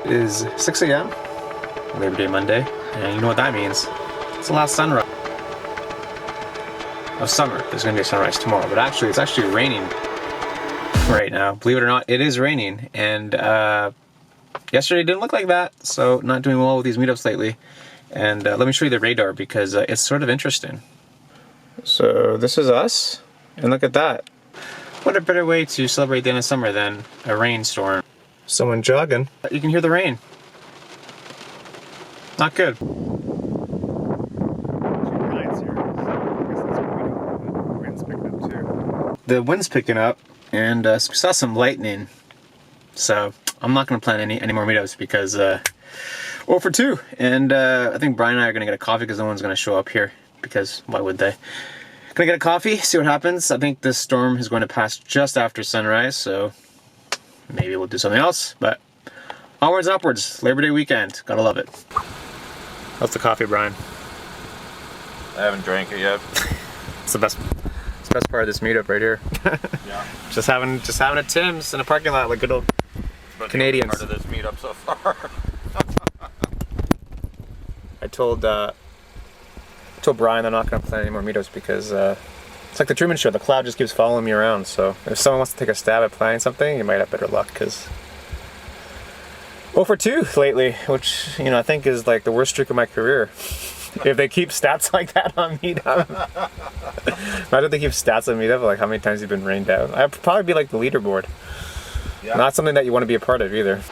It is 6 a.m. Labor Day Monday, and you know what that means. It's the last sunrise of summer. There's going to be a sunrise tomorrow, but actually it's actually raining right now. Believe it or not, it is raining, and yesterday didn't look like that, so not doing well with these meetups lately. And let me show you the radar because it's sort of interesting. So this is us, and look at that. What a better way to celebrate the end of summer than a rainstorm. Someone jogging. You can hear the rain. Not good. The wind's picking up, and we saw some lightning. So I'm not going to plan any more meetups because 0 for 2. And I think Brian and I are going to get a coffee because no one's going to show up here. Because why would they? Gonna get a coffee, see what happens. I think this storm is going to pass just after sunrise, so maybe we'll do something else. But onwards and upwards, Labor Day weekend. Gotta love it. How's the coffee, Brian? I haven't drank it yet. It's the best part of this meetup right here. Yeah. Just having a Tim's in a parking lot like good old Canadians. Part of this meetup so far. I told Brian I'm not going to plan any more meetups because it's like the Truman Show. The cloud just keeps following me around. So if someone wants to take a stab at planning something, you might have better luck because 0 for 2 lately, which I think is like the worst streak of my career. If they keep stats like that on Meetup. Imagine if they keep stats on Meetup, like how many times you've been rained out. I'd probably be like the leaderboard. Yeah. Not something that you want to be a part of either.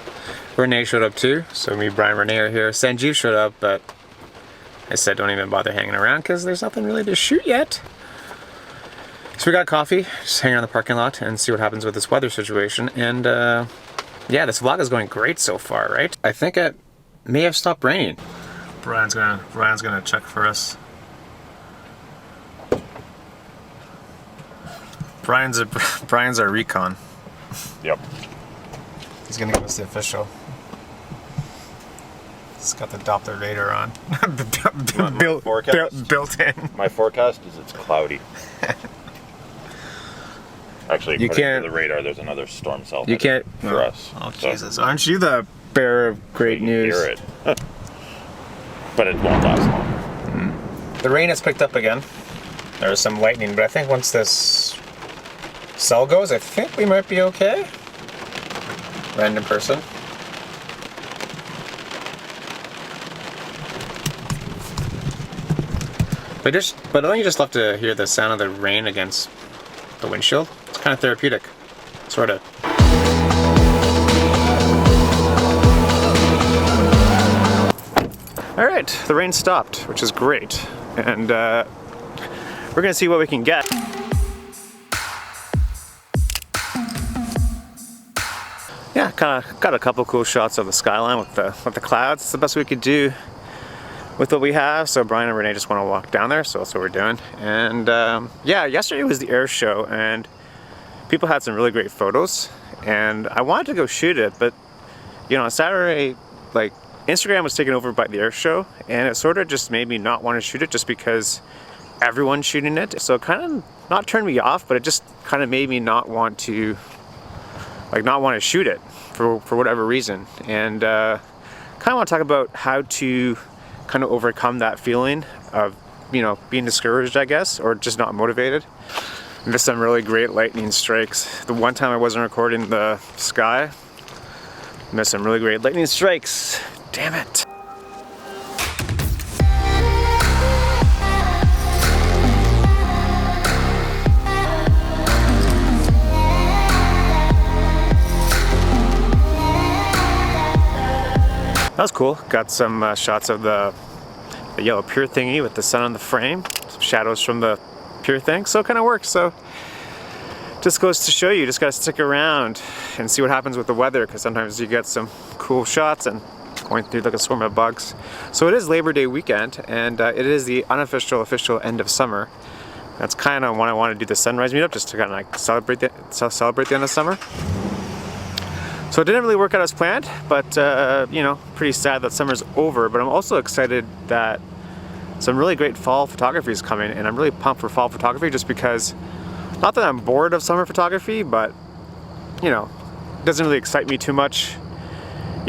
Renee showed up too, so me, Brian, Renee are here. Sanjeev showed up, but I said don't even bother hanging around because there's nothing really to shoot yet. So we got coffee, just hang around the parking lot and see what happens with this weather situation. And yeah, this vlog is going great so far, right? I think it may have stopped raining. Brian's gonna check for us. Brian's our recon. Yep. He's gonna give us the official. It's got the Doppler radar on. built in. My forecast is it's cloudy. Actually, you according to the radar, there's another storm cell. You can't for us. Oh Jesus! So, aren't you the bearer of great news? Hear it. But it won't last long. The rain has picked up again. There's some lightning, but I think once this cell goes, I think we might be okay. Random person. But don't you just love to hear the sound of the rain against the windshield? It's kind of therapeutic, sort of. All right, the rain stopped, which is great, and we're gonna see what we can get. Yeah, kind of got a couple cool shots of the skyline with the clouds. It's the best we could do with what we have. So Brian and Renee just want to walk down there, so that's what we're doing. And yeah, yesterday was the air show, and people had some really great photos, and I wanted to go shoot it, but on Saturday, like, Instagram was taken over by the air show, and it sort of just made me not want to shoot it just because everyone's shooting it. So it kind of not turned me off, but it just kind of made me not want to shoot it for whatever reason. And kind of want to talk about how to kind of overcome that feeling of being discouraged, I guess, or just not motivated. Missed some really great lightning strikes. The one time I wasn't recording the sky, missed some really great lightning strikes. Damn it. That was cool. Got some shots of the yellow pier thingy with the sun on the frame. Some shadows from the pier thing. So it kind of works. So just goes to show you just gotta stick around and see what happens with the weather, because sometimes you get some cool shots and going through like a swarm of bugs. So it is Labor Day weekend, and it is the official end of summer. That's kind of when I want to do the sunrise meetup, just to kind of like celebrate the end of summer. So it didn't really work out as planned, but pretty sad that summer's over. But I'm also excited that some really great fall photography is coming, and I'm really pumped for fall photography just because, not that I'm bored of summer photography, but it doesn't really excite me too much.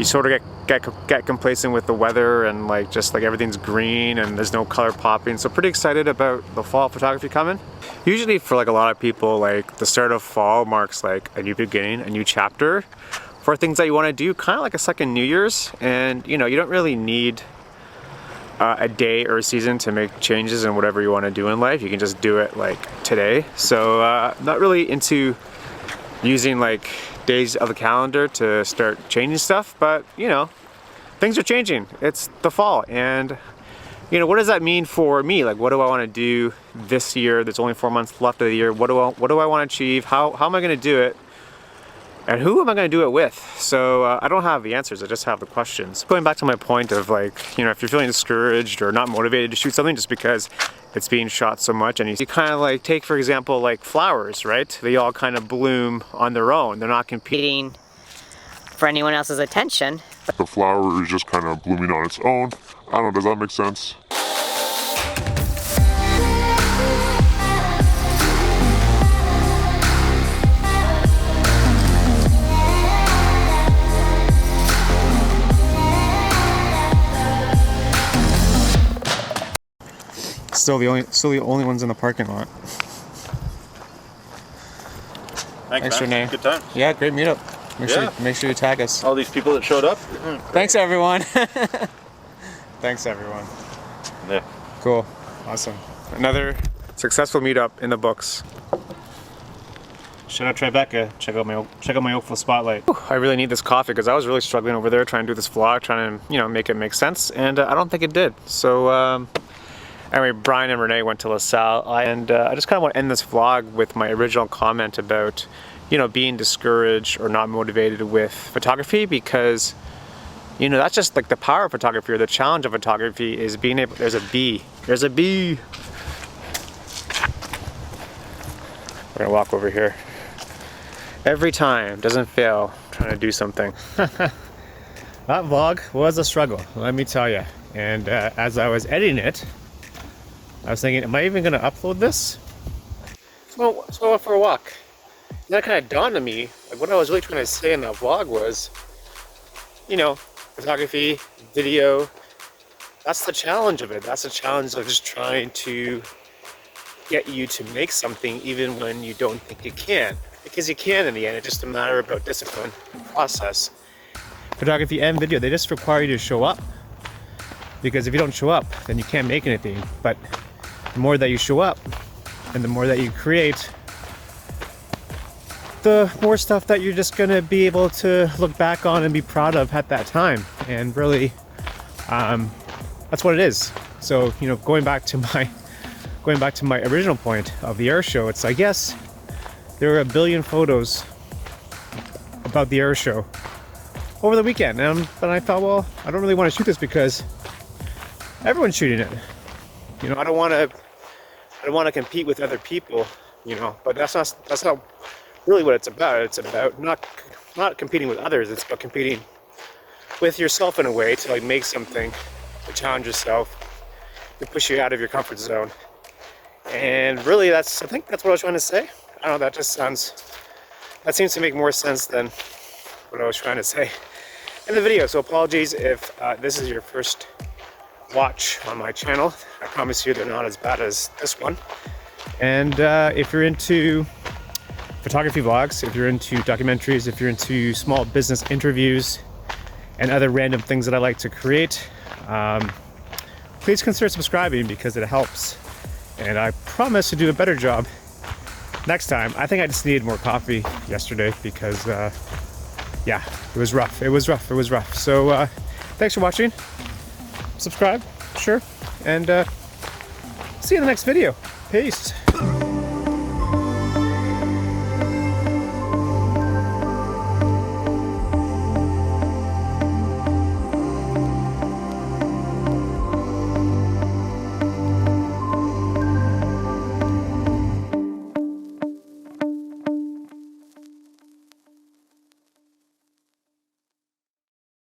you sort of get complacent with the weather and like just like everything's green and there's no color popping. So pretty excited about the fall photography coming. Usually for like a lot of people, like the start of fall marks like a new beginning, a new chapter for things that you want to do, kind of like a second New Year's. And you know, you don't really need a day or a season to make changes in whatever you want to do in life. You can just do it like today. So not really into using like days of the calendar to start changing stuff, but you know, things are changing. It's the fall, and you know, what does that mean for me? Like, what do I want to do this year? There's only 4 months left of the year. What do I want to achieve? How am I going to do it? And who am I going to do it with? So I don't have the answers, I just have the questions. Going back to my point of like, you know, if you're feeling discouraged or not motivated to shoot something just because it's being shot so much, and you kind of like take, for example, like flowers, right? They all kind of bloom on their own. They're not competing for anyone else's attention. The flower is just kind of blooming on its own. I don't know, does that make sense? Still the only ones in the parking lot. Thanks, man. Renee. Good time. Yeah, great meetup. Make sure you tag us. All these people that showed up. Thanks everyone. Thanks everyone. Yeah. Cool. Awesome. Another successful meetup in the books. Shout out Tribeca. Check out my Oakville spotlight. I really need this coffee because I was really struggling over there trying to do this vlog, trying to, you know, make it make sense, and I don't think it did. So anyway, Brian and Renee went to LaSalle, and I just kind of want to end this vlog with my original comment about, you know, being discouraged or not motivated with photography, because, you know, that's just like the power of photography, or the challenge of photography is being able, there's a bee. We're gonna walk over here. Every time, doesn't fail, trying to do something. That vlog was a struggle, let me tell you. And as I was editing it, I was thinking, am I even gonna upload this? So I went for a walk. And that kind of dawned on me, like what I was really trying to say in that vlog was, you know, photography, video, that's the challenge of it. That's the challenge of just trying to get you to make something even when you don't think you can. Because you can in the end, it's just a matter about discipline, process. Photography and video, they just require you to show up. Because if you don't show up, then you can't make anything. But the more that you show up, and the more that you create, the more stuff that you're just gonna be able to look back on and be proud of at that time. And really, that's what it is. So, you know, going back to my original point of the air show, it's, I guess, there were 1 billion photos about the air show over the weekend. And I thought, well, I don't really want to shoot this because everyone's shooting it. You know, I don't want to compete with other people, you know, but that's not really what it's about. It's about not competing with others. It's about competing with yourself in a way to like make something, to challenge yourself, to push you out of your comfort zone. And really, I think that's what I was trying to say. I don't know, that seems to make more sense than what I was trying to say in the video. So apologies if this is your first watch on my channel. I promise you they're not as bad as this one. And if you're into photography vlogs, if you're into documentaries, if you're into small business interviews and other random things that I like to create, please consider subscribing because it helps. And I promise to do a better job next time. I think I just needed more coffee yesterday because yeah, it was rough. So thanks for watching. Subscribe, sure, and see you in the next video. Peace.